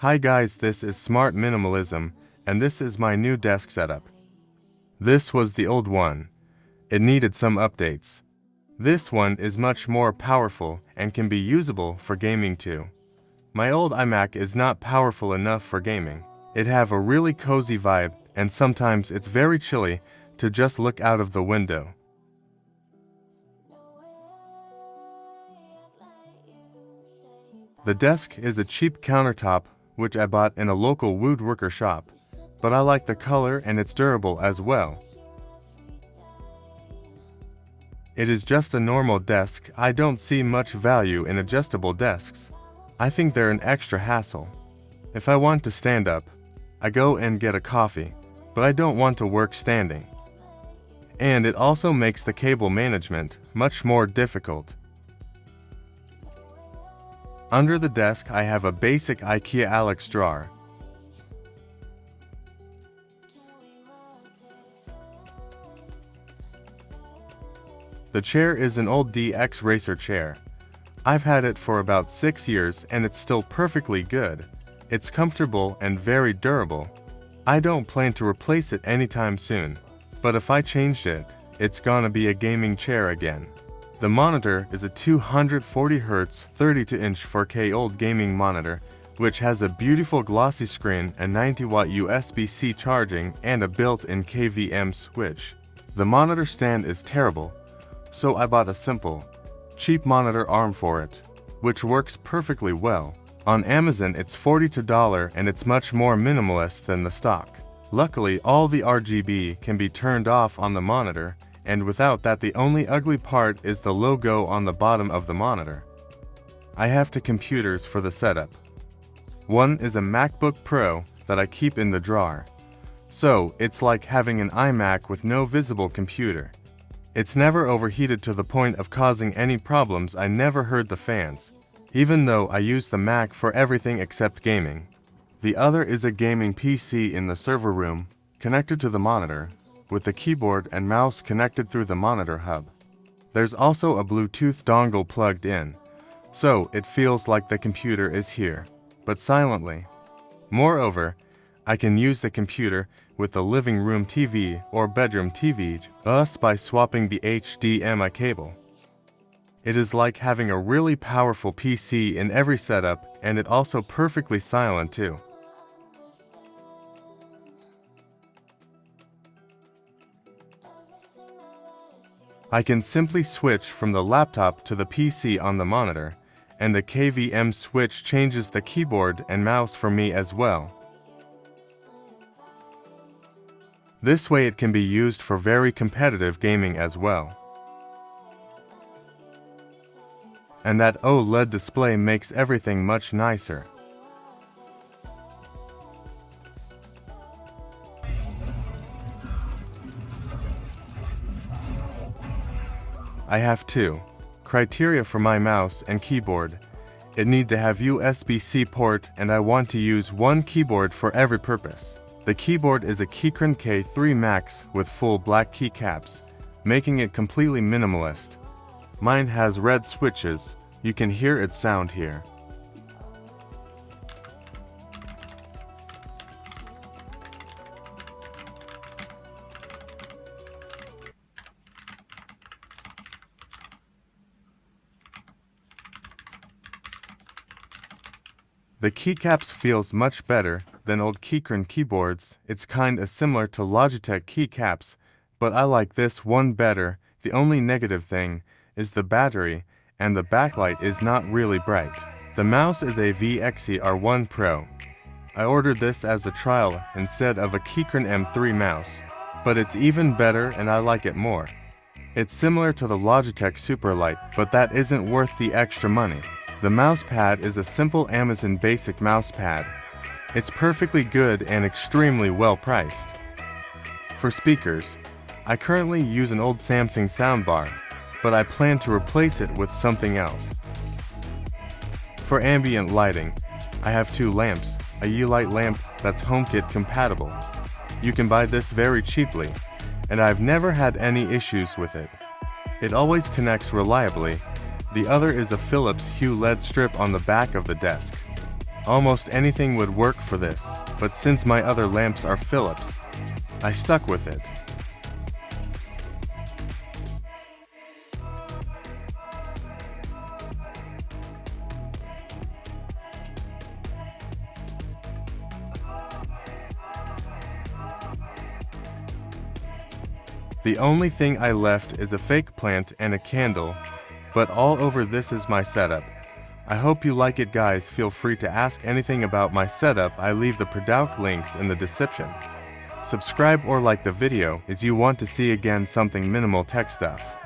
Hi guys, this is Smart Minimalism, and this is my new desk setup. This was the old one. It needed some updates. This one is much more powerful and can be usable for gaming too. My old iMac is not powerful enough for gaming. It have a really cozy vibe, and sometimes it's very chilly to just look out of the window. The desk is a cheap countertop which I bought in a local woodworker shop, but I like the color and it's durable as well. It is just a normal desk. I don't see much value in adjustable desks. I think they're an extra hassle. If I want to stand up, I go and get a coffee, but I don't want to work standing. And it also makes the cable management much more difficult. Under the desk, I have a basic IKEA Alex drawer. The chair is an old DX Racer chair. I've had it for about 6 years and it's still perfectly good. It's comfortable and very durable. I don't plan to replace it anytime soon, but if I changed it, it's gonna be a gaming chair again. The monitor is a 240Hz 32-inch 4K old gaming monitor, which has a beautiful glossy screen and 90-watt USB-C charging and a built-in KVM switch. The monitor stand is terrible, so I bought a simple, cheap monitor arm for it, which works perfectly well. On Amazon it's $42 and it's much more minimalist than the stock. Luckily, all the RGB can be turned off on the monitor, and without that the only ugly part is the logo on the bottom of the monitor. I have two computers for the setup. One is a MacBook Pro that I keep in the drawer. So, it's like having an iMac with no visible computer. It's never overheated to the point of causing any problems. I never heard the fans, even though I use the Mac for everything except gaming. The other is a gaming PC in the server room, connected to the monitor, with the keyboard and mouse connected through the monitor hub. There's also a Bluetooth dongle plugged in, so it feels like the computer is here, but silently. Moreover, I can use the computer with the living room TV or bedroom TV just by swapping the HDMI cable. It is like having a really powerful PC in every setup, and it also perfectly silent too. I can simply switch from the laptop to the PC on the monitor, and the KVM switch changes the keyboard and mouse for me as well. This way it can be used for very competitive gaming as well. And that OLED display makes everything much nicer. I have two criteria for my mouse and keyboard. It need to have USB-C port, and I want to use one keyboard for every purpose. The keyboard is a Keychron K3 Max with full black keycaps, making it completely minimalist. Mine has red switches. You can hear its sound here. The keycaps feels much better than old Keychron keyboards. It's kinda similar to Logitech keycaps, but I like this one better. The only negative thing is the battery, and the backlight is not really bright. The mouse is a VXE R1 Pro. I ordered this as a trial instead of a Keychron M3 mouse, but it's even better and I like it more. It's similar to the Logitech Superlight, but that isn't worth the extra money. The mouse pad is a simple Amazon basic mouse pad. It's perfectly good and extremely well priced. For speakers, I currently use an old Samsung soundbar, but I plan to replace it with something else. For ambient lighting, I have two lamps, a Yeelight lamp that's HomeKit compatible. You can buy this very cheaply, and I've never had any issues with it. It always connects reliably. The other is a Philips Hue LED strip on the back of the desk. Almost anything would work for this, but since my other lamps are Philips, I stuck with it. The only thing I left is a fake plant and a candle, but all over this is my setup. I hope you like it, guys. Feel free to ask anything about my setup. I leave the product links in the description. Subscribe or like the video if you want to see again something minimal tech stuff.